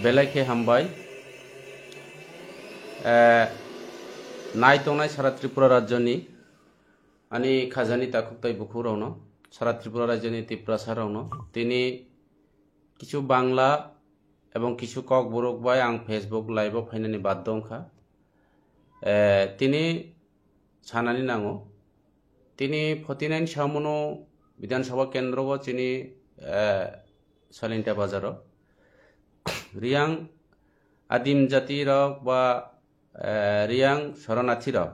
बेलाइखे हामबाय नायतंनाय सारा त्रिपुरा राज्यनि आनी खाजानि ताकुकताय बुखुरावनो सारा त्रिपुरा राज्यनि तिप्रासारावनो तिनि किछु बांला एवं किछु कक बरकबाय आं फेसबुक लाइव फाइनानि बाध्य अंखा तिनि सानानि नांगो तिनि 49 सामुनो विधानसभा केंद्र को तिनि सालिन्टा बाजारो रियां आदिम जाति रक बा रियां शरणार्थी रक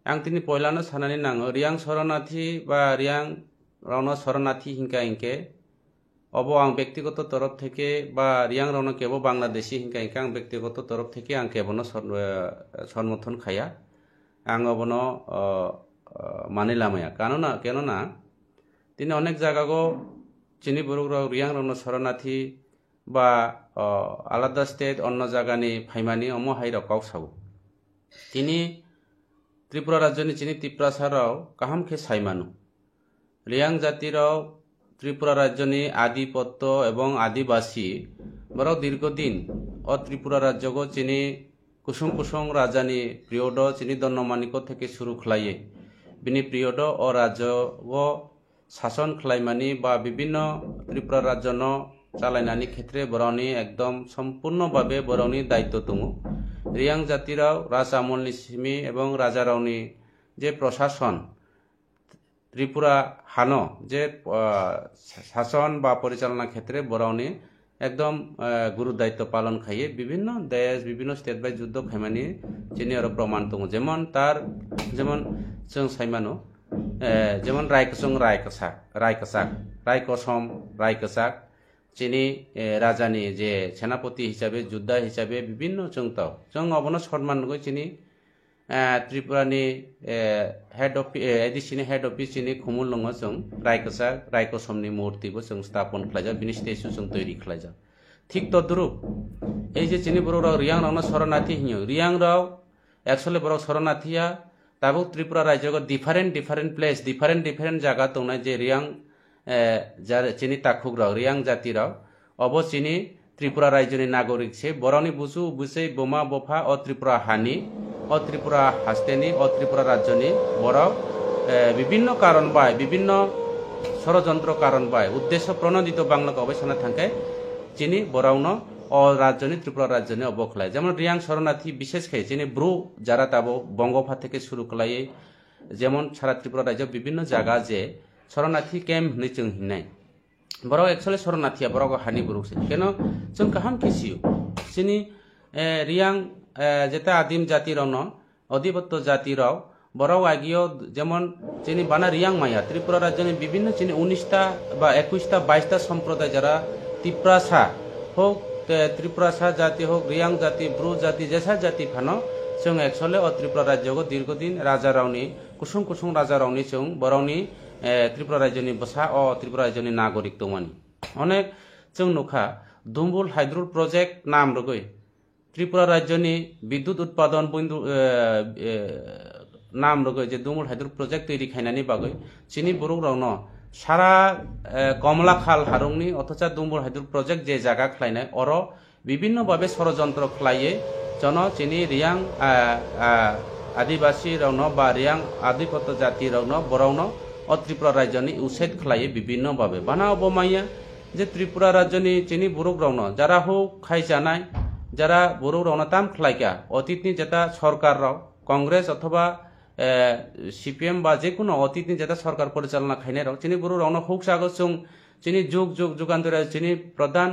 आं तिनि पयलानो सानानि नांगो रियां शरणार्थी बा रियां रावनो शरणार्थी हिंका हिंके अबो आं व्यक्तिगत तरफ थेके बा रियां रावनो केबो बांलादेशी हिंका हिंके आं व्यक्तिगत तरफ थेके आं केबोनो समर्थन खाया आं अबनो मानि लामाया केनना तिनि अनेक जायगागो चिनि बरुक रियां रावनो शरणार्थी बा आलादा स्टेट अन्य जागानि फाइमानि अमो हाइराव काउसाव तिनि त्रिपुरा राज्यनि चिनि तिप्रासाराव काहामखे साइमानु रियां जातिराव त्रिपुरा राज्यनि आदिपत्य एवं आदिवासी बराव दीर्घदिन अ त्रिपुरा राज्यको चिनि कुसुम कुसुम राजानि पिरियड चिनि दन्नमानिको थेके शुरू खलाये बिनि पिरियड अ राज्यको शासन खलायमानि बा विभिन्न त्रिपुरा राज्यनो चालायनानि क्षेत्रे बरावनि एकदम सम्पूर्ण भावे बरावनि दायित्व दङ रियां जातिराव राजा आमलनि सिमि एवं राजा रावनि जे प्रशासन त्रिपुरा हानो जे शासन बा परिचालना क्षेत्रे बरावनि एकदम गुरु दायित्व पालन खाये विभिन्न देश विभिन्न स्टेट बाय युद्ध खायमानि चिनि आरो प्रमाण दङ जेमन जों साइमानो जेमन रायकसम रायकसाक चिनि राजानि जे सेनापति हिसाबै योद्धा हिसाबै विभिन्न जों अबनो सन्मान गय चिनि त्रिपुरानि हेड ऑफिस चिनि खुमुल लङ जों रायकसमनि मूर्तिबो जों स्थापन खालायजा बिनि स्टेचु जों तैयारी खालायजा ठीक तद्रुप ए जे चिनि बर' राव रियां रावनो शरणार्थी हियो रियां राव एक्चुअली बर' शरणार्थीया दाबो त्रिपुरा राज्यको डिफरेंट प्लेस डिफरेंट जागा दंना जे रियां चिनि ताकुक राव रियां जाति राव अब चिनि त्रिपुरा राज्यनि नागरिक से बरावनि बुसु बुसै बोमा बफा अ त्रिपुरा हानि अ त्रिपुरा हास्तेनि अ त्रिपुरा राज्यनि बराव विभिन्न कारण बाय विभिन्न षड़यंत्र कारण बाय उद्देश्य प्रणोदित बांग्ला गवेषणा थांके चिनि बरावनो अ राज्यनि त्रिपुरा राज्यनि अबखलाय जेमन रियां शरणार्थी विशेष खे चिनि ब्रु जारा ताबो बंगोफा थेके शुरू खलाये जेमन सारा त्रिपुरा राज्य विभिन्न जागा जे शरणार्थी कैम्प नि जों हिनाय बराव एक्चुअली शरणार्थीया बराव हानि बुरुकसे केन जों काहाम खिसियो चिनि रियां जेता आदिम जाति रावनो अधिपत्य जाति राव बराव आगियो जेमन चिनि बाना रियां माया त्रिपुरा राज्यनि विभिन्न चिनि 19टा बा 21टा 22टा सम्प्रदाय जारा तिप्रासा हो त्रिपुरासा जाति हो रियां जाति ब्रु जाति जैसा जाति फानो जों एक्चुअली त्रिपुरा राज्यको दीर्घदिन राजा रावनि कुसुम राजा रावनि जों बरावनि त्रिपुरा राज्यनि बसा त्रिपुरा राज्यनि नागरिक दंमानि अनेक जों नुखा दुम्बुल हाइड्रल प्रोजेक्ट नाम रगै त्रिपुरा राज्यनि विद्युत उत्पादन बिन्दु नाम रगै जे दुम्बुल हाइड्रल प्रोजेक्ट तैयारी खायनानि बागै चिनि बरुक रावनो सारा कमला खाल हारुंनि अथचा दुम्बुल हाइड्रल प्रोजेक्ट जे जागा खलायनाय अर विभिन्न भावे षड़यंत्र खलाये जन चिनि रियां आदिवासी रावनो बा रियां आदिपत्य जाति रावनो बरावनो त्रिपुरा राज्यनि उसेद खलाये विभिन्न भावे बाना अबमाया जे त्रिपुरा राज्यनि चिनि बरुक रावनो जारा हो खायजानाय जारा बरुक रावनो ताम खलायका अतीतनि जेता सरकार राव कांग्रेस अथवा सीपीएम बा जेकुनो अतीतनि जेता सरकार परिचालना खायनाय राव चिनि बरुक रावनो हुक सागो जों चिनि जुगान्तर चिनि प्रधान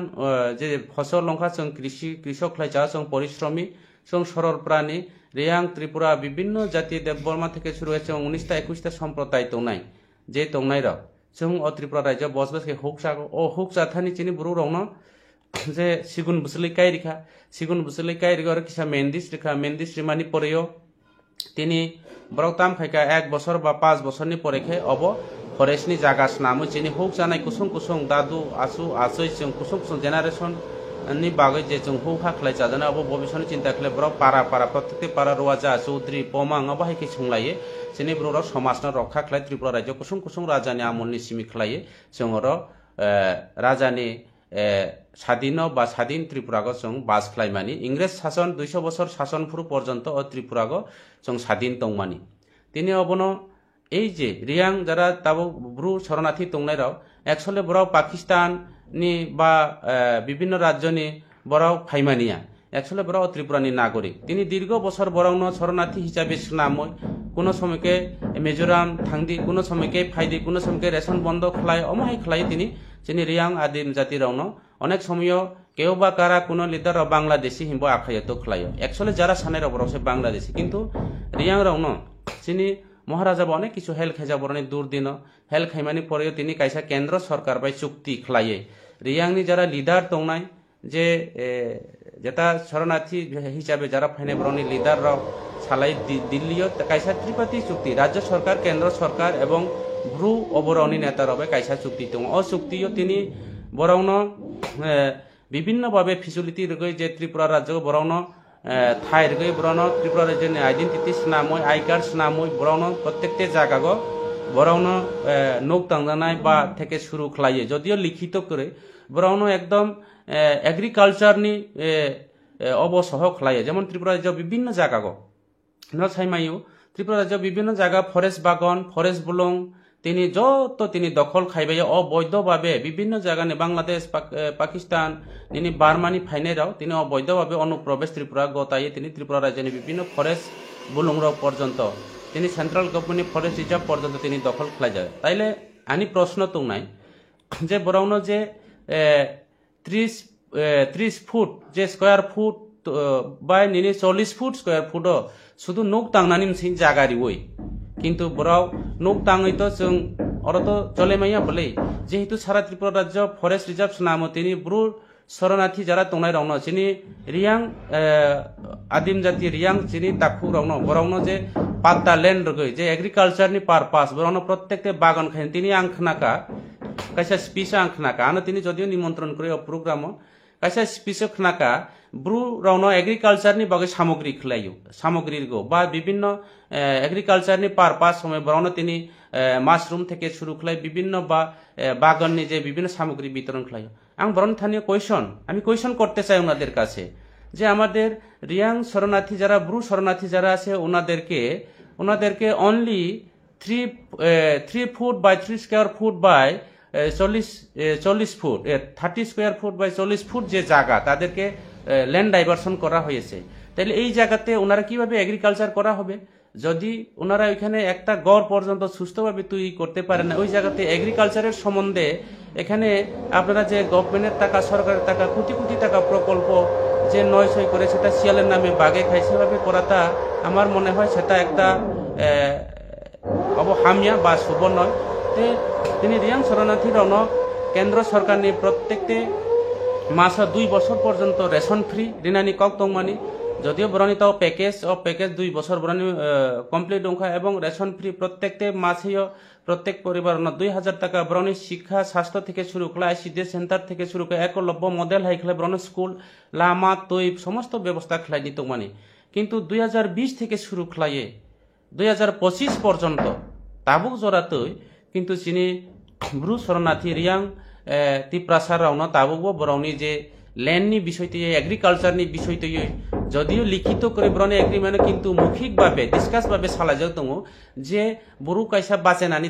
जे फसल लंखा जों कृषक खलायजा जों परिश्रमी जों सरल प्राणी रियां त्रिपुरा विभिन्न जाति देवबर्मा थेके शुरू जों 19टा 21टा सम्प्रदाय दंनाय जे दंनाय राव जों त्रिपुरा राज्य बसबस के हुक सागो हुक जाथानि चिनि बरुक रावनो जे सिगुन बुसलै कायरिका आरो किसा मेन्दिस रिमानि परेयो तिनि बराव ताम खायका 1 बोसोर बा 5 बोसोरनि परेखे अब फरेस्टनि जागा स्नामो चिनि हुक जानाय कुसुम दादु आसै जों कुसुम जेनारेशन नि बागै जे जों हुक हाखलाय जाजाना अब भविष्यनि चिन्ता खले बराव पारा प्रत्येक पारा रवाजा चौधरी पमाङ बाहायके संलाये चिनि बराव समाजनो रक्षा खलाय त्रिपुरा राज्य कुसुम राजानि आमलनि सिमि खलाये जों राजानि স্বাধীন বা স্বাধীন ত্রিপুরাগো जों বাস খাইমানি ইংরেজ শাসন 200 বছর শাসন ফুরু পর্যন্ত ও ত্রিপুরাগো जों স্বাধীন তংমানি তিনি অবনো এই যে রিয়াং যারা তাবো ব্রু শরণার্থী তংনাইরাও একচুয়ালি বড় পাকিস্তান নি বা বিভিন্ন রাজ্যনি বড় ফাইমানিয়া একচুয়ালি বড় ত্রিপুরানি নাগরিক তিনি দীর্ঘ বছর বড় শরণার্থী হিসাবে সুনাময় কোনো সময়কে মিজোরাম থাংদি কোনো সময়কে ফাইদি কোনো সময়কে রেশন বন্ধ খায় অমাহাই খায় তিনি রিয়াং আদিম জাতি রাউনো অনেক সময় কেউ বা কারা কোনো লিডার বাংলাদেশি হিমবো আখায় তো খায় একচুয়ালি যারা সানের অবরসে বাংলাদেশি কিন্তু রিয়াং রাউনো তিনি মহারাজা অনেক কিছু হেল খাইজা বরণি দূর দিন হেল খাইমানি পরেও তিনি কাইসা কেন্দ্র সরকার বাই চুক্তি খাইয়ে রিয়াংনি যারা লিডার দংনাই যে যেটা শরণার্থী হিসাবে যারা ফাইনে বরণি লিডার রাও সালাই দিল্লিও কাইসা ত্রিপাতি চুক্তি রাজ্য সরকার কেন্দ্র সরকার এবং ভ্রু অবরণী নেতা রবে কাইসা চুক্তি দং ও চুক্তিও তিনি বরণ বিভিন্নভাবে ফিসিলিটি রগে যে ত্রিপুরা রাজ্য বরণ ঠাই রগে বরণ ত্রিপুরা রাজ্যের আইডেন্টিটি স্নাময় আই কার্ড স্নাময় বরণ প্রত্যেকটি জায়গাগো বরণ নৌক টাঙ্গানায় বা থেকে শুরু খাইয়ে যদিও লিখিত করে বরণ একদম এগ্রিকালচারনি অবসহ খাইয়ে যেমন ত্রিপুরা রাজ্য বিভিন্ন জায়গাগো নসাইমায়ু ত্রিপুরা রাজ্য বিভিন্ন জায়গা ফরেস্ট বাগান ফরেস্ট বুলং তিনি যত তিনি দখল খাইবাই অবৈধভাবে বিভিন্ন জায়গায় বাংলাদেশ পাকিস্তান তিনি বার্মানি ফাইনেরাও তিনি অবৈধভাবে অনুপ্রবেশ ত্রিপুরা গতাইয়ে তিনি ত্রিপুরা রাজ্যের বিভিন্ন ফরেস্ট বুলংরাও পর্যন্ত তিনি সেন্ট্রাল গভর্নমেন্ট ফরেস্ট রিজার্ভ পর্যন্ত তিনি দখল খাই যায় তাইলে আনি প্রশ্ন তো নাই যে বরং যে 30 ফুট যে square foot by Nini 40 foot square foot শুধু নৌক টাংনানি সেই জায়গারি ওই কিন্তু বড়াও নৌক টাঙই তো जों অরত চলে মাইয়া বলে যেহেতু সারা ত্রিপুরা রাজ্য ফরেস্ট রিজার্ভ নাম তিনি ব্রু শরণার্থী যারা তংনাই রাউন চিনি রিয়াং আদিম জাতি রিয়াং চিনি তাকু রাউন বরং যে পাত্তা ল্যান্ড রগই যে এগ্রিকালচার নি পারপাস বরং প্রত্যেকটা বাগান খাই তিনি আংখনাকা কাইসা স্পিস আংখনাকা আনো তিনি যদিও নিমন্ত্রণ করে প্রোগ্রাম কাইসা স্পিস খনাকা ব্রু রাউন এগ্রিকালচার নি বাগে সামগ্রী খলাইও সামগ্রীর গো বা বিভিন্ন এগ্রিকালচার নি পারপাস সময় বরং তিনি মাশরুম থেকে শুরু খলাই বিভিন্ন বা বাগান নি যে বিভিন্ন সামগ্রী বিতরণ খলাইও আং বরং স্থানীয় আমি কোয়েশন করতে চাই ওনাদের কাছে যে আমাদের রিয়াং শরণার্থী যারা ব্রু শরণার্থী যারা আছে ওনাদেরকে only 3 foot by 3 square foot by 40 foot 30 square foot by 40 foot যে জায়গা তাদেরকে ল্যান্ড ডাইভারশন করা হয়েছে তাহলে এই জায়গাতে ওনারা কিভাবে এগ্রিকালচার করা হবে যদি ওনারা ওইখানে একটা গড় পর্যন্ত সুস্থভাবে তৈরি করতে পারে না ওই জায়গাতে এগ্রিকালচারের সম্বন্ধে এখানে আপনারা যে গভর্নমেন্টের টাকা সরকারের টাকা কোটি কোটি টাকা প্রকল্প যে নয় করে সেটা শিয়ালের নামে বাগে খায় সেভাবে করাটা আমার মনে হয় সেটা একটা অবহামিয়া বা শুভ নয় তিনি রিয়াং শরণার্থীর কেন্দ্র সরকার নিয়ে প্রত্যেকটি মাস 2 বছর পর্যন্ত রেশন ফ্রি রিনানি কক তংমানি যদিও বরণী তাও প্যাকেজ 2 বছর বরণী কমপ্লিট দংখা এবং রেশন ফ্রি প্রত্যেকটি মাসেও প্রত্যেক পরিবার 2000 টাকা বরণী শিক্ষা স্বাস্থ্য থেকে শুরু করে আইসিডি সেন্টার থেকে শুরু করে একলব্য মডেল হাইখলে বরণী স্কুল লামা তৈ সমস্ত ব্যবস্থা খেলাই দিত মানে কিন্তু 2020 থেকে শুরু খেলাইয়ে 2025 পর্যন্ত তাবুক জোড়াতই কিন্তু চিনি ব্রু শরণার্থী রিয়াং তিপ্রাসার রাউন তাবুক বরণী যে ল্যান্ডনি বিষয়টি এগ্রিকালচারনি বিষয়টি যদিও লিখিত করে বরণী এগ্রিমেন্ট কিন্তু মৌখিকভাবে ডিসকাসভাবে সালাইজাও দङ যে বড়ু কাইসা বাঁচেনানি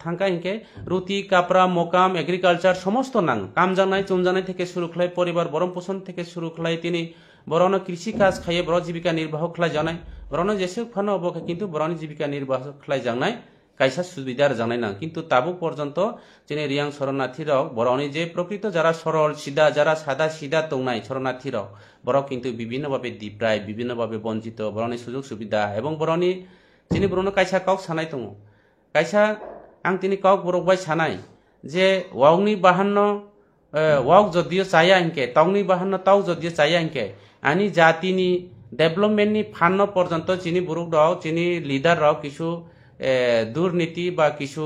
থাঙ্কা ইনকে রুটি কাপড়া মোকাম এগ্রিকালচার সমস্ত নাং কাম জানাই চুম জানাই থেকে শুরু খাই পরিবার বরম পোষণ থেকে শুরু খাই তিনি বরণ কৃষি কাজ খাইয়ে বড় জীবিকা নির্বাহ খাই জানাই বরণ যেসে ফানো অবকে কিন্তু বরণ জীবিকা নির্বাহ খাই জানাই কাইসা সুবিধার জানাই না কিন্তু তাবু পর্যন্ত যিনি রিয়াং শরণার্থীরাও বরণী যে প্রকৃত যারা সরল সিধা যারা সাদা সিধা তংনাই শরণার্থীরাও বড় কিন্তু বিভিন্নভাবে দিপ্রায় বিভিন্নভাবে বঞ্চিত বরণী সুযোগ সুবিধা এবং বরণী যিনি বরণ কাইসা কক সানাই দङ কাইসা আং তিনি কক বরকবাই সানাই যে ওয়াংনি বাহান্ন ওয়াক যদিও চাইয়া ইনকে তাওনি বাহান্ন তাও যদিও চাইয়া ইনকে আনি জাতিনি ডেভেলপমেন্টনি ফান্ন পর্যন্ত যিনি বরক দাও যিনি লিডার রাও কিছু দুর্নীতি বা কিছু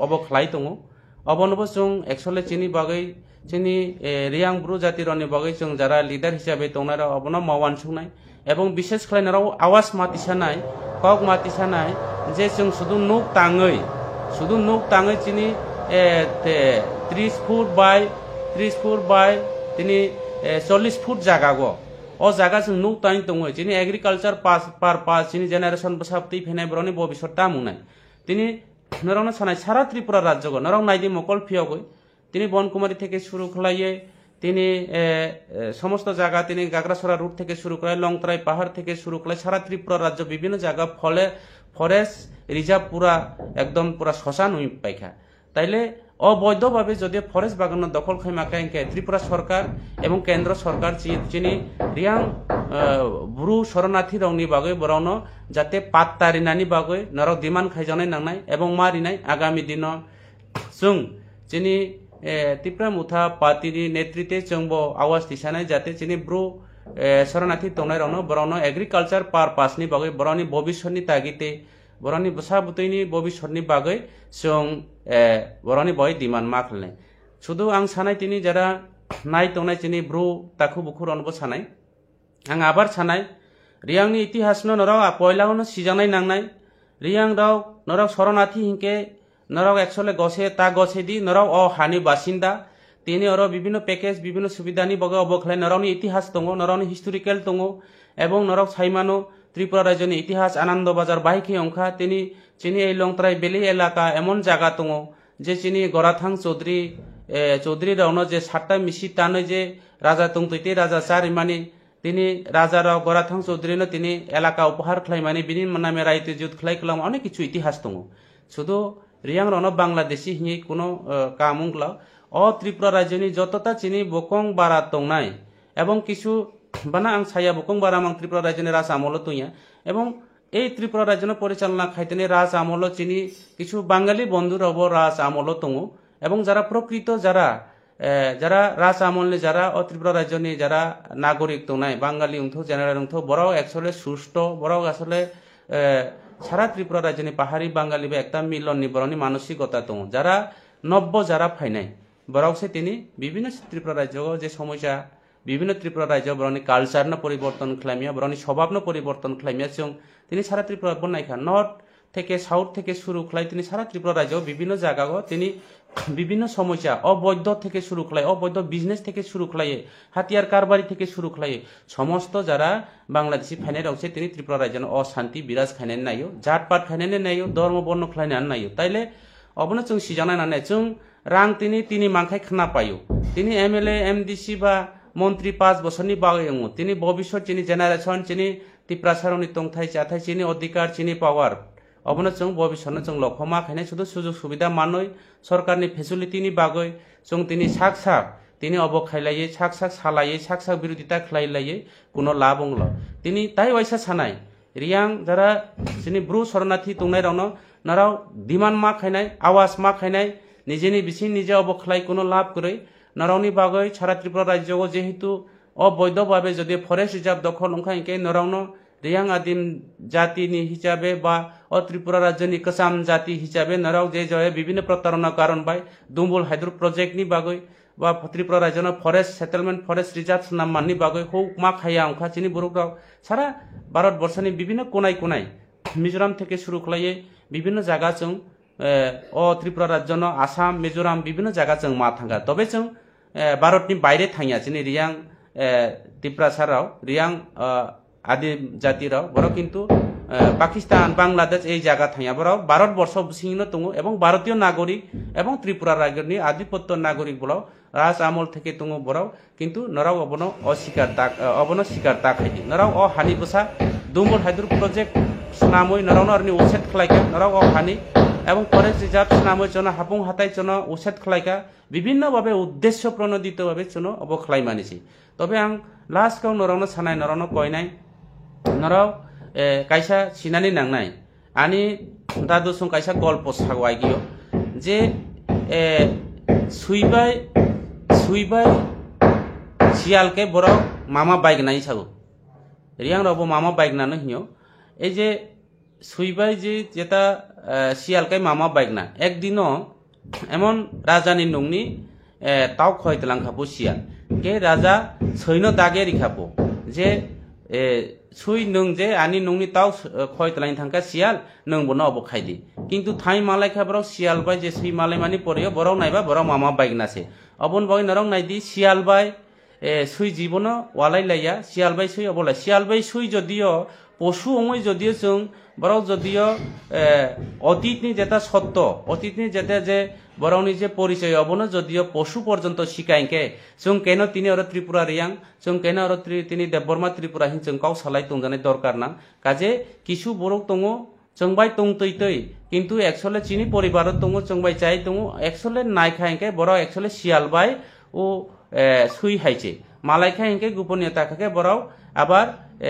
অবখলাই দङ অবনবো जों एक्चुअली চিনি বাগै চিনি রিয়াং ব্রু জাতির বাগै जों যারা লিডার হিসাবে দংনারা অবন মাওয়ান সুংনাই এবং বিশেষ খাইনারাও আওয়াজ মাতিসানাই কক মাতিসানাই যে जों শুধু নুক তাঙै চিনি 30 ফুট বাই 30 ফুট বাই তিনি 40 ফুট জায়গা গো ও জায়গা जों नुक ताइन दङ যিনি এগ্রিকালচার পারপাস যিনি জেনারেশন বসাবতি ফেনাই বরনি ভবিষ্যৎ তামুনাই তিনি নরানো সানাই সারা ত্রিপুরা রাজ্য গো নরাও নাইদি মকল ফিয়গই তিনি বনকুমারী থেকে শুরু খালাইয়ে তিনি সমস্ত জায়গা তিনি গাগরাছড়া রুট থেকে শুরু করে লংতরাই পাহাড় থেকে শুরু করে সারা ত্রিপুরা রাজ্য বিভিন্ন জায়গা ফরেস্ট রিজার্ভ পুরা একদম পুরা শ্মশান হই পাইখা তাইলে অবৈধভাবে যদি ফরেস্ট বাগান দখল খাইমাকে ত্রিপুরা সরকার এবং কেন্দ্র সরকার যিনি রিয়াং ব্রু শরণার্থী রংনি বাগৈ বরানো যাতে পাত্তারিনানি বাগৈ নরক দিমান খাইজানাই নাंनाय এবং মারিনাই আগামী দিন जों যিনি ত্রিপুরা মুথা পার্টিनि নেতৃত্বে जोंबो आवाज दिसानाय जाते যিনি ब्रु शरणार्थी तंनाय रनो बरानो एग्रिकालचार पारपासनि बागै बरानि भबिष्यतनि तागिते बरानि बसाबुतैनि भबिष्यतनि बागै जों बरानि बय दिमान माखलनाय शुधु आं सानाय तिनि जारा नाय तंनाय যিনি ब्रु ताखु बुखु रनबो सानाय आं आबार सानाय रियांनि इतिहासनो नराव पयलावनो सिजानाय नांनाय रियां राव नराव शरणार्थी हिंके नराव एक्चुअली गसे ता गसे দি नराव अ हानि बासिंदा তিনি আরো বিভিন্ন প্যাকেজ বিভিন্ন সুবিধানি বগে অবখলাই নরাवनि ইতিহাস দङ নরাवनि হিস্টোরিক্যাল দङ এবং নরাव সাইমানো ত্রিপুরা রাজ্যनि ইতিহাস আনন্দ বাজার বাইকে অংখা তিনি চিনি এই লংতরাই বেলি এলাকা এমন জায়গা দङ যে চিনি গরাথাং চৌধুরী রাवनो যে সাতটা মিশি টানো যে রাজা তংতৈতে রাজা চারিমানি তিনি রাজারাও গরাথাং চৌধুরীনো তিনি এলাকা উপহার খাইমানি বিনি নামে রাইতে যুদ্ধ খাই কলাম অনেক কিছু ইতিহাস দङ শুধু রিয়াং রন বাংলাদেশি হিঙে কোনো কামুংলা অ ত্রিপুরা রাজ্যনি যতটা চিনি বকং বারা তংনাই এবং কিছু বানা আং ছায়া বকং বারা মাং ত্রিপুরা রাজ্যনি রাজ আমল তুইয়া এবং এই ত্রিপুরা রাজ্যন পরিচালনা খাইতেনি রাজ আমল চিনি কিছু বাঙালি বন্ধুর অব রাজ আমল তং এবং যারা প্রকৃত যারা রাজ আমলনি যারা অ ত্রিপুরা রাজ্যনি যারা নাগরিক তংনাই বাঙালি উংথ জেনারেল উংথ বড় একচুয়ালি সুষ্ঠ বড় আসলে সারা ত্রিপুরা রাজ্যনি পাহাড়ি বাঙালি বা একটা মিলননি বড়নি মানসিকতা দङ যারা নব্য যারা ফাইনাই বরাवसे তিনি বিভিন্ন ত্রিপুরা রাজ্য যে সমস্যা বিভিন্ন ত্রিপুরা রাজ্য বরনি কালচারনো পরিবর্তন খালামিয়া বরনি স্বভাবনো পরিবর্তন খালামিয়া जों তিনি সারা ত্রিপুরা বনাইখা নর্থ থেকে সাউথ থেকে শুরু খালাই তিনি সারা ত্রিপুরা রাজ্য বিভিন্ন জায়গাগো তিনি বিভিন্ন সমস্যা অবৈধ থেকে শুরু খালাই অবৈধ বিজনেস থেকে শুরু খালাইয়ে হাতিয়ার কারবারি থেকে শুরু খালাইয়ে সমস্ত যারা বাংলাদেশি ফাইনাই রাवसे তিনি ত্রিপুরা রাজ্যন অশান্তি বিরাজ খাইনাই নাইयो জাতপাত খাইনাই নাইयो ধর্ম বর্ণ খাইনাই नायो তাইলে অবনো जों সিজানাই নানে जों রাং তিনি মাংখাই খানা পাইও তিনি এমএলএ এমডিসি বা মন্ত্রী 5 বছরনি বাগৈ অঙ্গ তিনি ভবিষ্যৎ চিনি জেনারেশন চিনি টিপ্রাসারনি তংথাই চাথাই চিনি অধিকার চিনি পাওয়ার অবনো जों ভবিষ্যৎ जों লক্ষমা খাইনাই শুধু সুযোগ সুবিধা মানই সরকারনি ফেসিলিটিনি বাগৈ जों তিনি সাক তিনি অবখাইলাইয়ে সাক সালাইয়ে সাক বিরোধিতা খাইলাইয়ে কোনো লাভ অংল তিনি তাই ওয়াইসা সানাই রিয়াং যারা চিনি ব্রু শরণার্থী তংনাই রাवनो নারাও দিমান মা খাইনাই আওয়াজ মা খাইনাই নিজেনি বিসি নিজে অবখলাই কোনো লাভ করে নরাवनि বাগৈ সারা ত্রিপুরা রাজ্য যেহেতু অবৈধভাবে যদি ফরেস্ট রিজার্ভ দখল ওখানকে নরাवनो রিয়াং আদিম জাতিনি হিসাবে বা অ ত্রিপুরা রাজ্যনি কসাম জাতি হিসাবে নরাव যে জয়ে বিভিন্ন প্রতারণা কারণ বাই দুম্বুল হাইদ্র প্রজেক্টনি বাগৈ বা ত্রিপুরা রাজ্যন ফরেস্ট সেটেলমেন্ট ফরেস্ট রিজার্ভ নামমাননি বাগৈ হৌ মা খাইয়া ওখা চিনি বরুকরাव সারা ভারতবর্ষনি বিভিন্ন কোনায় মিজোরাম থেকে শুরু খালাইয়ে বিভিন্ন জায়গা जों অ ত্রিপুরা রাজ্যন আসাম মিজোরাম বিভিন্ন জায়গা जों মা থাঙ্গা তবে जों ভারতনি বাইরে থাইয়া চিনি রিয়াং টিপ্রাসারাव রিয়াং আদিম জাতিরাव বড় কিন্তু পাকিস্তান বাংলাদেশ এই জায়গা থাইয়া বড় ভারতবর্ষ সিংনো দङ এবং ভারতীয় নাগরিক এবং ত্রিপুরা রাজ্যনি আধিপত্য নাগরিক বড় রাজ আমল থেকে দङ বড় কিন্তু নরাव অবনো স্বীকার তাখাইদি নরাव অ হানি বসা দুম্বুল হাইদ্র প্রজেক্ট নামই নরাवनो আরনি ওসেট খালাইকা নরাव অ হানি এবং ফরেস্ট রিজার্ভ নামের জন্য হাপুং হাতাই জন্য ওসেট খালাইকা বিভিন্নভাবে উদ্দেশ্য প্রণোদিতভাবে জন্য অবখলাই মানিছি তবে আং লাস্ট কাউ নরাवनो সানাই নরাवनो কয়নাই নরাव কাইসা সিনানি নাংনাই আনি দাদুসং কাইসা গল্প সাগওয়াই গিयो যে সুইবাই শিয়ালকে বড় মামা বাইক নাই সাগো রিয়াং রাवबो মামা বাইক নানো হিও এই যে সুইবাই যে যেটা শিয়ালকাই মামা বাইক না একদিনও এমন রাজানি নংনি তাও খয়তলাংখাবো শিয়াল কে রাজা সৈন্য দাগে রিখাবো যে সুই নং যে আনি নংনি তাও খয়তলাইনি থাঙ্কা শিয়াল নংবো ন অবখাইদি কিন্তু থাই মালাইখা বরক শিয়ালবাই যে সুই মালাইমানি পরেও বরক নাইবা বরক মামা বাইগনাছে অবন বাই নরক নাইদি শিয়ালবাই সুই জীবন ওয়ালাই লাইয়া শিয়ালবাই সুই অবলাই শিয়ালবাই সুই যদিও পশু অময় যদিও जों বরক যদিও অতীতনি যেটা সত্য অতীতনি যেটা যে বরকনি যে পরিচয় অবনো যদিও পশু পর্যন্ত শিকাইকে जों কেন তিনি আর ত্রিপুরা রিয়াং जों কেন আর তিনি দেববর্মা ত্রিপুরা হিং जों কাউ সালাই তংজানাই দরকার না কাজে কিছু বরক দङ जों बाय तंतै किन्तु एक्चुअली चिनी परिवार दङ जों बाय जाय दङ एक्चुअली नायखा इनके बरो एक्चुअली सियाल बाय ओ सुई हाइचे मालायखा इनके गोपनीयता खाके बरो आबार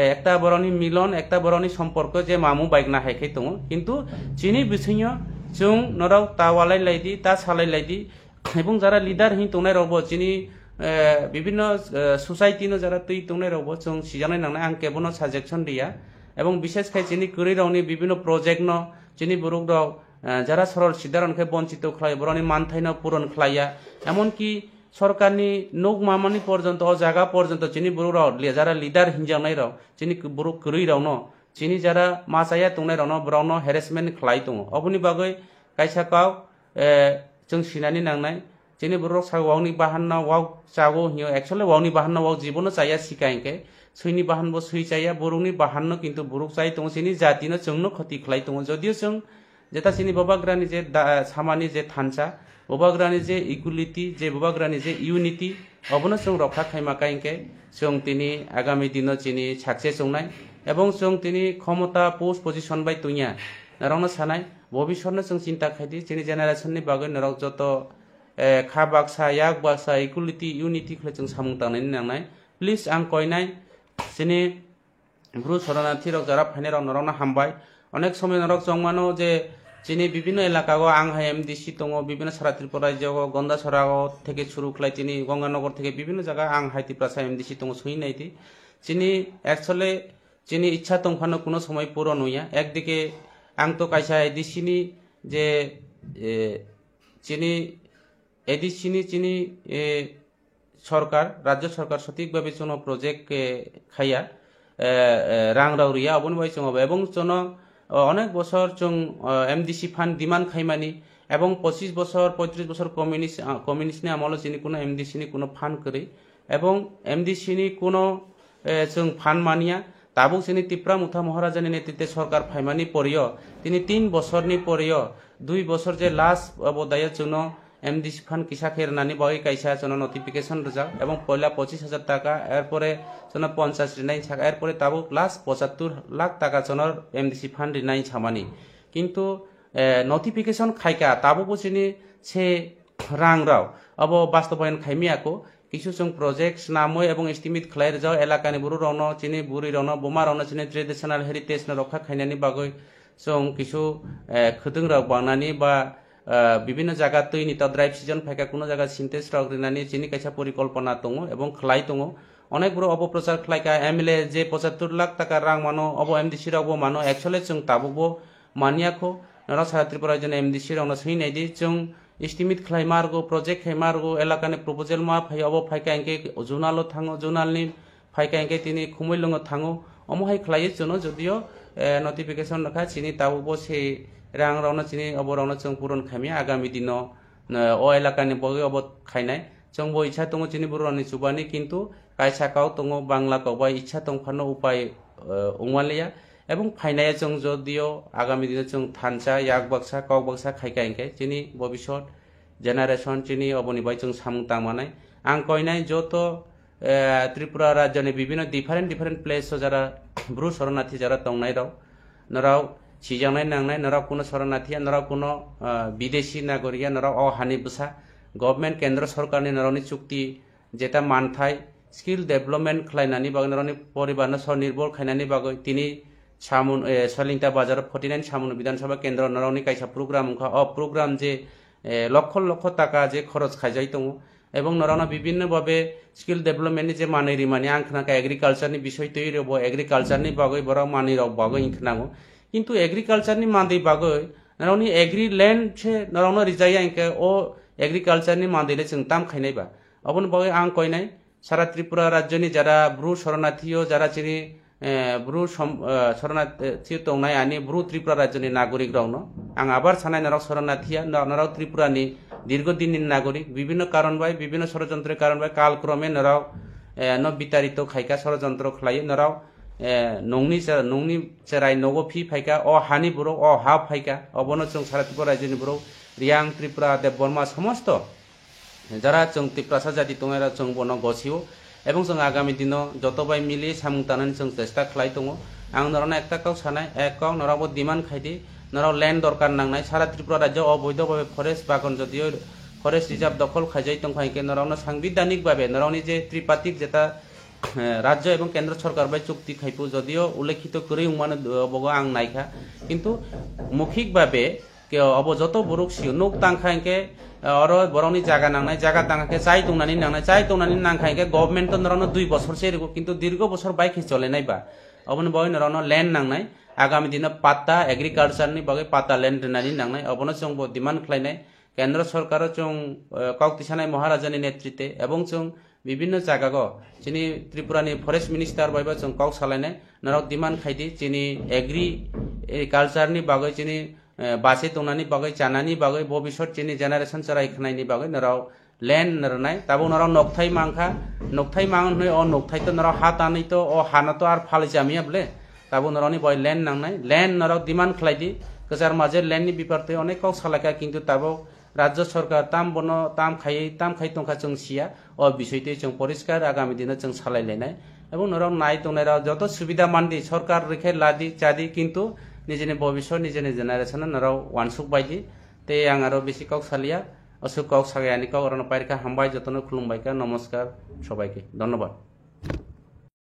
एकटा बरनि मिलन एकटा बरनि सम्पर्क जे मामु बाइकना हाइखे दङ किन्तु चिनी बिसैयो जों नराव तावालाय लायदि ता सालाय लायदि এবং যারা লিডার হি তংনাই রব চিনি বিভিন্ন সোসাইটি নো যারা তৈ তংনাই রব जों সিজানাই নাংনাই आं केबनो साजेक्शन दिया এবং বিশেষ করে চিনি কুড়ি রাউনি বিভিন্ন প্রজেক্ট ন চিনি বুরুক রাও যারা সরল সিদ্ধারণকে বঞ্চিত খায় বরনি মানথাই ন পূরণ খাইয়া এমনকি সরকারনি নৌক মামানি পর্যন্ত ও জায়গা পর্যন্ত চিনি বুরুক রাও যারা লিডার হিনজানাই রাও চিনি বুরুক কুড়ি রাও ন চিনি যারা মাসায়া তংনাই রাও ন ব্রাও ন হ্যারাসমেন্ট খাই দङ অবনি বাগৈ কাইसा কাও जों सिनानि नांनाय चिनि बुरक सागवावनि बाहानना वाव जागो हियो एक्चुअली वावनि बाहानना वाव जीवन जाया सिकाइके सुइनि बाहानबो सुइ जाया बुरुनि बाहाननो किन्तु बुरुक जाय दङ चिनि जातिनो जोंनो खति खलाय दङ जदियो जों जेता चिनि बबाग्रानि जे सामानि जे थानसा बबाग्रानि जे इक्वालिटी जे बबाग्रानि जे यूनिटी अबनो जों रक्षा खाइमाकाइके जों तिनि आगामी दिनो चिनि सक्सेस जंनाय एबं जों तिनि क्षमता पोस्ट पोजिशन बाय तुइया नरावनो सानाय भबिष्यतनो जों चिन्ता खायदि चिनि जेनेरेशननि बागै नराव जत खा बाक्सा याक बाक्सा इक्वालिटी यूनिटी खले जों सामुं तांनायनि नांनाय प्लिज आं कयनाय चिनि ब्रु शरणार्थी रक जारा फाइने रक नरावनो हामबाय अनेक समय नरक जंमानो जे चिनि विभिन्न एलाकागो आंहाय एमडीसी दङ विभिन्न सारा त्रिपुरा राज्यगो गन्दासरागो থেকে শুরু खलाय चिनि गंगानगर থেকে বিভিন্ন জায়গা आंहाय त्रिपुरा एमडीसी दङ सुइनायदि चिनि एक्चुअली चिनि इच्छा दंफानो কোনো সময় পূরণ হইয়া একদিকে आं तो कायसा एडिसिनि जे चिनि एडिसिनि चिनि सरकार राज्य सरकार सঠিক ভাবে जों प्रोजेक्ट खाया रां रावरिया अबन बाय जों এবং जों অনেক বছর जों एमडीसी फान्ड डिमांड खाइमानि এবং 25 বছর 35 বছর কমিউনিস্টनि আমলে চিনি কোনো एमडीसी কোনো ফান্ড করে এবং एमडीसी কোনো जों फान्ड मानिया ताबुक चिनि तिप्रा मुथा महाराजानि नेतृत्वे सरकार फाइमानि परियो तिनि 3 বছরनि परियो 2 বছর जे लास्ट बदाय जों एमडीसी फान्ड किसा खेरनानि बागै कायसा जों नोटिफिकेशन रजा एवं पहला 25,000 टाका एरपरे जों 50 रिनाय टाका एरपरे ताबुक लास्ट 75 लाख टाका जों एमडीसी फान्ड रिनाय छामानि किन्तु नोटिफिकेशन खायका ताबुक चिनि से रां राव अब बास्तबायन खाइमियाको কিছু जों प्रोजेक्ट्स नामो एवं एस्टिमेट खलाय जाव एलाकानि बुरु रावनो चिनि बुरि रावनो बोमा रावनो चिनि ट्रेडिशनल हेरिटेज न रक्षा खायनानि बागै जों কিছু खदों राव बांनानि बा विभिन्न जायगा तैनि ता ड्राइव सीजन फायका कोनो जायगा सिन्टेज राव रिनानि चिनि कायसा परिकल्पना दङ एवं खलाय दङ अनेक बुरु अपप्रचार खलायका एमएलए जे 75 लाख टाका रां मानो अब एमडीसी रावबो मानो एक्चुअली जों ताबुबो मानियाखौ नरा सारा त्रिपुरा जन एमडीसी रावनो सैनायदि जों एस्टिमेट खलाय मारगो प्रोजेक्ट खाय मारगो एलाकानि प्रपोजल मा फाय अब फायका एंके जुनालो थाङो जुनालनि फायका एंके तिनि खुमैलङो थाङो अमहाय खलाय जनो जदियो नोटिफिकेशन रखा चिनि ताबुबो से रां रावनो चिनि अब रावनो जों पूरन खायमि आगामी दिनो ओ एलाकानि बगे अब खायनाय जों बो इच्छा दङ चिनि बुरनि सुबानि किन्तु कायसाकाव दङ बांला कबा इच्छा दंफानो उपाय उमालिया এবং ফাইনায় जों যদিও আগামী দিনে जों थानसा याक बाक्सा काव बाक्सा खायका एंके चिनि भबिष्यत जेनेरेशन चिनि अबनिबाय जों सामुं तामानाय आं कयनाय जत त्रिपुरा राज्यनि विभिन्न डिफरेंट प्लेस যারা ब्रु शरणार्थी যারা दंनाय राव नराव सिजानाय नांनाय नराव कोनो शरणार्थी नराव कोनो विदेशी नागरिक नराव अ हानि बुसा गवर्नमेंट केंद्र सरकारनि नरावनि चुक्ति जेता मानथाय स्किल डेभलपमेंट खलायनानि बागै नरावनि परिबारनो स्वनिर्भर खायनानि बागै तिनि सामुन सलिंता बाजार 49 सामुन विधानसभा केंद्र नरावनि कायसा प्रोग्राम उखा अ प्रोग्राम जे लक्ष लक्ष टाका जे खरच खायजाय दङ এবং नरावना विभिन्न भावे स्किल डेभलपमेंटनि जे मानैरि माने आं खोनाका एग्रिकालचारनि बिषय तैरबो एग्रिकालचारनि बागै बरा मानैराव बागै खोनागो किन्तु एग्रिकालचारनि मादै बागै नरावनि एग्री लैंड से नरावना रिजाया इनके ओ एग्रिकालचारनि मादैले जों ताम खायनायबा अबन बागै आं कयनाय सारा त्रिपुरा राज्यनि जारा ब्रु शरणार्थीयो जारा चिनि ब्रु शरणार्थी दंनाय आनि ब्रु त्रिपुरा राज्यनि नागरिक रावनो आं आबार सानाय नरक शरणार्थिया नरक त्रिपुरानि दीर्घदिननि नागरिक विभिन्न कारण बाय विभिन्न षड़यंत्र कारण बाय कालक्रमे नरक न वितारित खायका षड़यंत्र खालायो नरक नंनि चेराय नगो फि फायका अ हानि बरक अ हा फायका अबनो जों सारा त्रिपुरा राज्योनि बरक रियां त्रिपुरा देव बर्मा समस्त যারা जों त्रिपुरासा जाति दङ जों बनो गसियो এবং जों आगामी दिनाव जतबाय मिलि सामुं तानानै जों चेष्टा खालाय दङ आं नरना एकटा काव सानाय एक काव नराबो डिमान्ड खायदि नराव लैंड दरकार नांनाय सारा त्रिपुरा राज्य अबैधभावे फरेस्ट बागान যদিও फरेस्ट रिजार्व दखल खायजाय दंखायके नरावनो সাংবিধানিক ভাবে নরাवनि जे त्रिपातिक जेता राज्य এবং केंद्र सरकार बाय चुक्ति खायपु যদিও उल्लेखित करै उमानो बगो आं नायखा किंतु मौखिक भावे के अब जत बरुक सियो नुक तांखायके और बरौनी जागा नांनाय जागा तांखाके चाय दंनानै नांखायके गवर्नमेंट तो नरावनो 2 बছर सेरिगो किंतु दीर्घ बছर बाइक चलेनाय बा अबनो बय नरावनो लैंड नांनाय आगामी दिन पाता एग्रीकल्चर नि बगै पाता लैंड दोननानै नांनाय अबनो जों डिमान्ड खालायनाय केंद्र सरकार जों काउतिसानाय महाराजानि नेतृत्वे एवं जों विभिन्न जागागो जोंनि त्रिपुरानि फरेस्ट मिनिस्टार बायबा जों काउ सालायनाय नराव डिमान्ड खायदि जोंनि एग्रीकल्चरनि बगै जोंनि बासे दंनानै बगै जानानै बगै भबिष्यत जोंनि जेनारेशन चरायखनायनि बगै नराव लैंड नरनाय ताबो नराव नक्थाय मांगन होय अ नक्थाय तो नराव हा तानै तो अ हाना तो आर फाले जामियाबले ताबो नरावनि बय लैंड नांनाय लैंड नराव डिमान्ड खालायदि गजार माजे लैंड नि बिपारते अनेक काउ सालायका किंतु ताबो राज्य सरकार ताम खाय तंखा जों सिया अ बिषयते जों परिष्कार आगामी दिन जों सालायलायनाय एवं नराव नाय दंनाय जत सुविधा मानदि सरकार रेखे लादि चादि किंतु निजेनि भविष्य निजेनि जेनारेशन नराव वानसुक बायदि ते आं आरो बेसि काउ सालिया असु काउ सागायानि काउ अरन पायरका हामबाय जतनो खुलुमबायका नमस्कार सबाइके धन्यवाद।